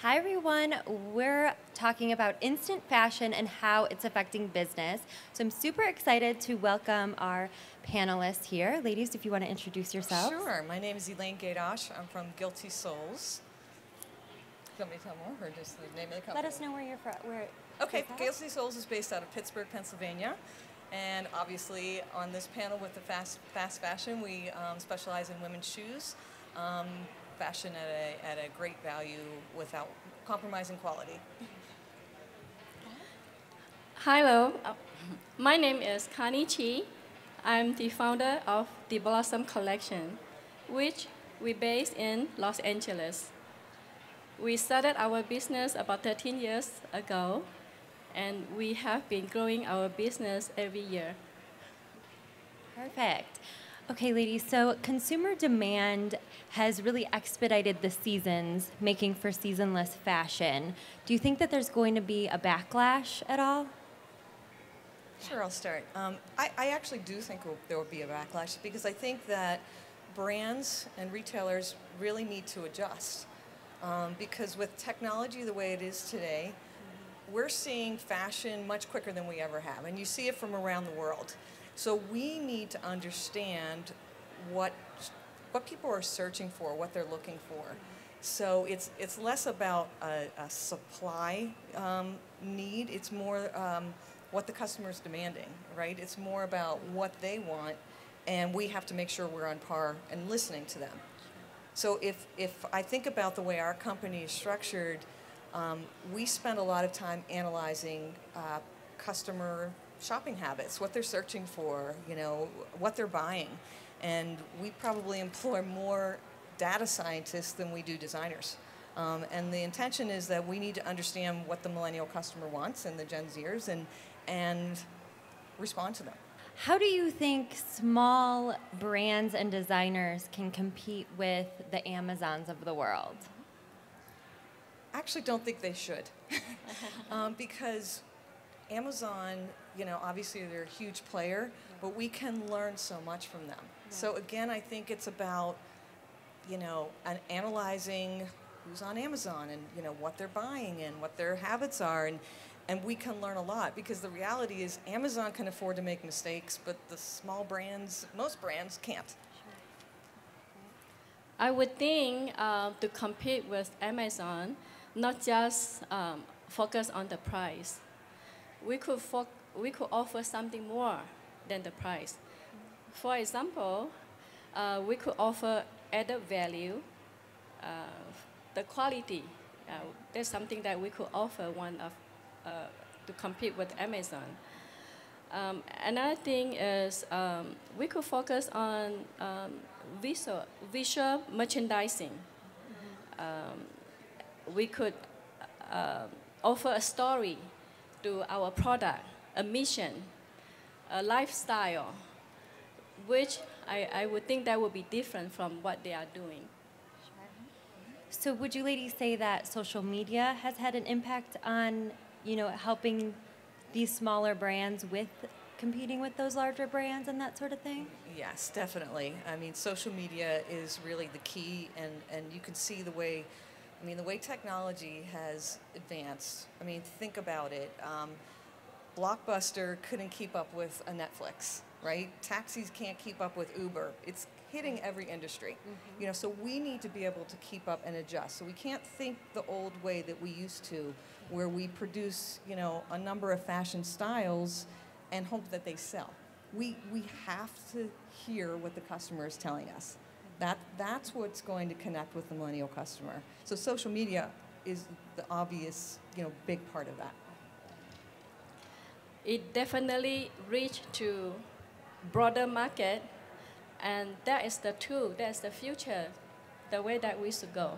Hi everyone, we're talking about instant fashion and how it's affecting business. So I'm super excited to welcome our panelists here. Ladies, if you want to introduce yourselves. Sure, my name is Elaine Gaydosh. I'm from Guilty Souls. Do you want me to tell more or just the name of the company? Let us know where you're from. Okay, Guilty Souls is based out of Pittsburgh, Pennsylvania. And obviously on this panel with the fast fashion, we specialize in women's shoes. Fashion at a great value without compromising quality. Hello, my name is Connie Chi. I'm the founder of the Blossom Collection, which we based in Los Angeles. We started our business about 13 years ago, and we have been growing our business every year. Perfect. Okay, ladies, so consumer demand has really expedited the seasons, making for seasonless fashion. Do you think that there's going to be a backlash at all? Sure, I'll start. I actually do think there will be a backlash because I think that brands and retailers really need to adjust. Because with technology the way it is today, we're seeing fashion much quicker than we ever have, and you see it from around the world. So we need to understand what people are searching for, what they're looking for. So it's less about a supply need, it's more what the customer's demanding, right? It's more about what they want, and we have to make sure we're on par and listening to them. So if I think about the way our company is structured, we spend a lot of time analyzing customer shopping habits, what they're searching for, what they're buying. And we probably employ more data scientists than we do designers. And the intention is that we need to understand what the millennial customer wants and the Gen Zers and respond to them. How do you think small brands and designers can compete with the Amazons of the world? I actually don't think they should. Because Amazon, obviously they're a huge player, but we can learn so much from them. Yeah. So again, I think it's about, analyzing who's on Amazon and, what they're buying and what their habits are. And we can learn a lot because the reality is Amazon can afford to make mistakes, but the small brands, most brands can't. I would think to compete with Amazon, not just focus on the price. We could offer something more than the price. For example, we could offer added value, the quality. That's something that we could offer to compete with Amazon. Another thing is we could focus on visual merchandising. We could offer a story to our product, a mission, a lifestyle, which I would think that would be different from what they are doing. So would you ladies say that social media has had an impact on, helping these smaller brands with competing with those larger brands and that sort of thing? Yes, definitely. I mean, social media is really the key, and you can see the way technology has advanced. I mean, think about it. Blockbuster couldn't keep up with a Netflix, right? Taxis can't keep up with Uber. It's hitting every industry. Mm-hmm. So we need to be able to keep up and adjust. So we can't think the old way that we used to, where we produce, a number of fashion styles and hope that they sell. We have to hear what the customer is telling us. That's what's going to connect with the millennial customer. So social media is the obvious, big part of that. It definitely reached to broader market, and that is the tool, that's the future, the way that we should go.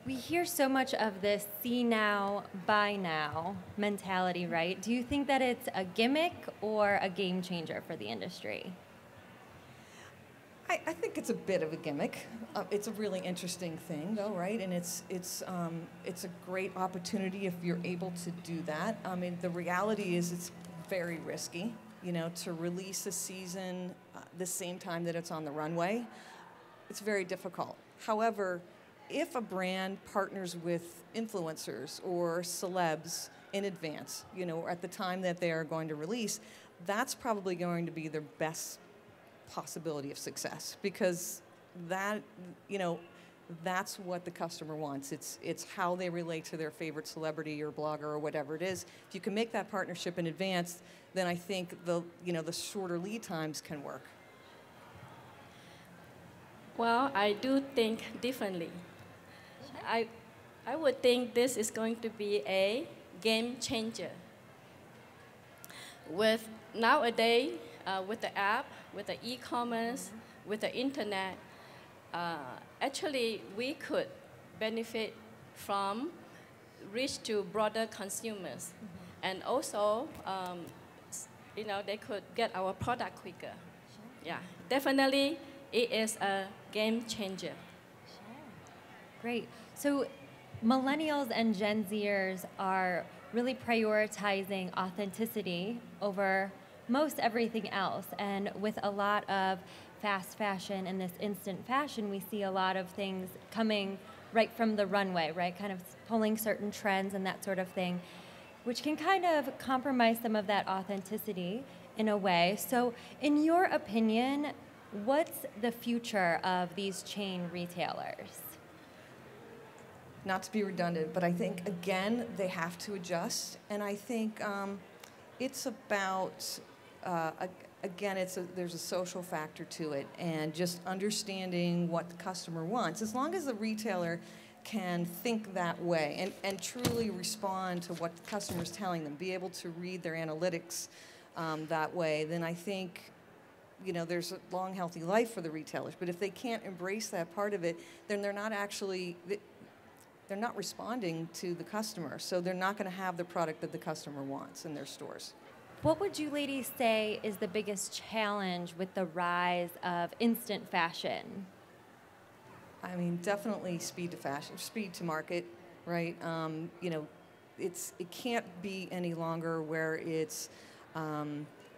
We hear so much of this see now, buy now mentality, right? Do you think that it's a gimmick or a game changer for the industry? I think it's a bit of a gimmick. It's a really interesting thing, though, right? And it's a great opportunity if you're able to do that. I mean, the reality is it's very risky, to release a season the same time that it's on the runway. It's very difficult. However, if a brand partners with influencers or celebs in advance, you know, at the time that they are going to release, that's probably going to be their best possibility of success, because that, you know, that's what the customer wants. It's how they relate to their favorite celebrity or blogger or whatever it is. If you can make that partnership in advance, then I think the, you know, the shorter lead times can work. Well, I do think differently. I would think this is going to be a game changer. With nowadays, with the app, with the e-commerce, with the internet, actually we could benefit from reach to broader consumers. And also, you know, they could get our product quicker. Yeah, definitely it is a game changer. Great. So millennials and Gen Zers are really prioritizing authenticity over most everything else. And with a lot of fast fashion and this instant fashion, we see a lot of things coming right from the runway, right? Kind of pulling certain trends and that sort of thing, which can kind of compromise some of that authenticity in a way. So in your opinion, what's the future of these chain retailers? Not to be redundant, but I think, again, they have to adjust. And I think it's about, again, there's a social factor to it, and just understanding what the customer wants. As long as the retailer can think that way and truly respond to what the customer's telling them, be able to read their analytics that way, then I think, you know, there's a long, healthy life for the retailers. But if they can't embrace that part of it, then they're not actually, they're not responding to the customer. So they're not going to have the product that the customer wants in their stores. What would you ladies say is the biggest challenge with the rise of instant fashion? I mean, definitely speed to fashion, speed to market, right? You know, it can't be any longer where it's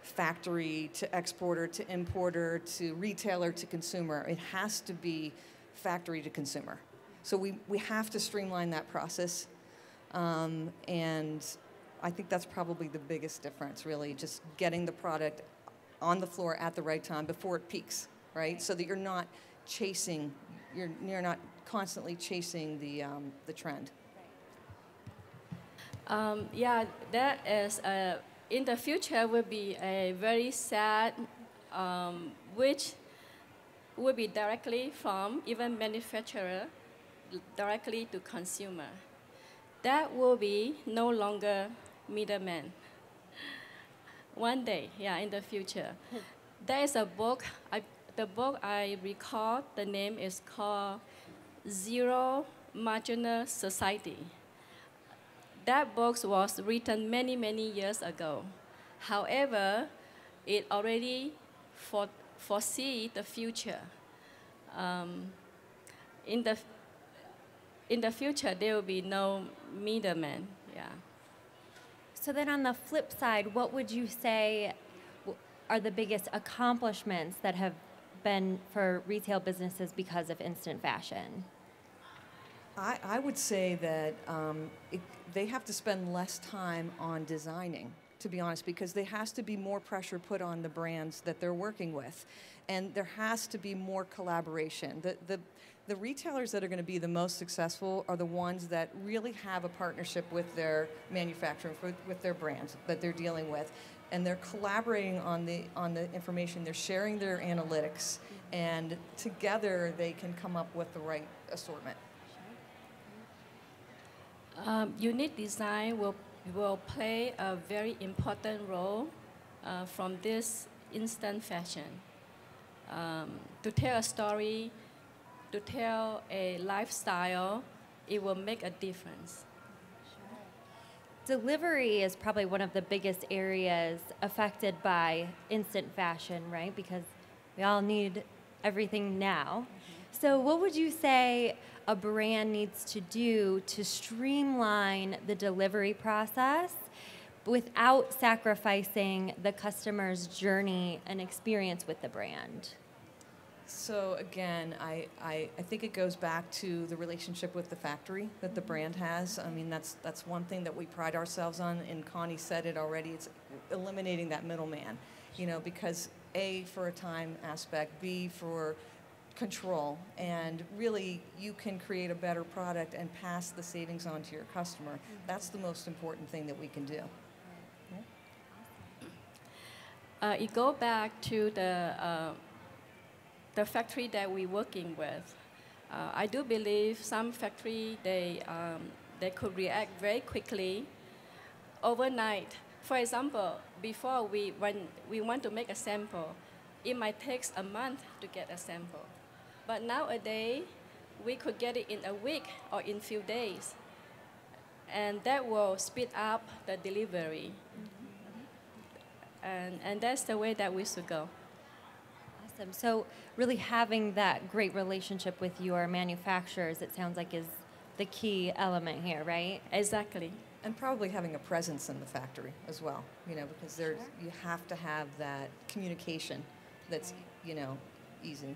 factory to exporter to importer to retailer to consumer. It has to be factory to consumer. So we have to streamline that process, and I think that's probably the biggest difference, really, just getting the product on the floor at the right time before it peaks, right? So that you're not chasing, you're not constantly chasing the trend. Yeah, that is, in the future will be a very sad, which will be directly from even manufacturer, directly to consumer. That will be no longer middleman. One day, yeah, in the future. There is a book, the book I recall, the name is called Zero Marginal Society. That book was written many, many years ago. However, it already foresee the future. In the future, there will be no middleman. Yeah. So then on the flip side, what would you say are the biggest accomplishments that have been for retail businesses because of instant fashion? I would say that they have to spend less time on designing, to be honest, because there has to be more pressure put on the brands that they're working with. And there has to be more collaboration. The retailers that are going to be the most successful are the ones that really have a partnership with their manufacturer, with their brands that they're dealing with. And they're collaborating on the information. They're sharing their analytics. And together they can come up with the right assortment. Unique design will play a very important role from this instant fashion. To tell a story, to tell a lifestyle, it will make a difference. Delivery is probably one of the biggest areas affected by instant fashion, right? Because we all need everything now. So what would you say a brand needs to do to streamline the delivery process without sacrificing the customer's journey and experience with the brand? So again, I think it goes back to the relationship with the factory that the brand has. I mean, that's one thing that we pride ourselves on, and Connie said it already, it's eliminating that middleman, you know, because A, for a time aspect, B, for control, and really you can create a better product and pass the savings on to your customer. That's the most important thing that we can do. It goes back to the factory that we're working with. I do believe some factory, they could react very quickly overnight. For example, before when we want to make a sample, it might take a month to get a sample. But nowadays, we could get it in a week or in few days. And that will speed up the delivery. And that's the way that we should go. Awesome. So really having that great relationship with your manufacturers, it sounds like, is the key element here, right? Exactly. And probably having a presence in the factory as well, you know, because you have to have that communication that's, you know, easy.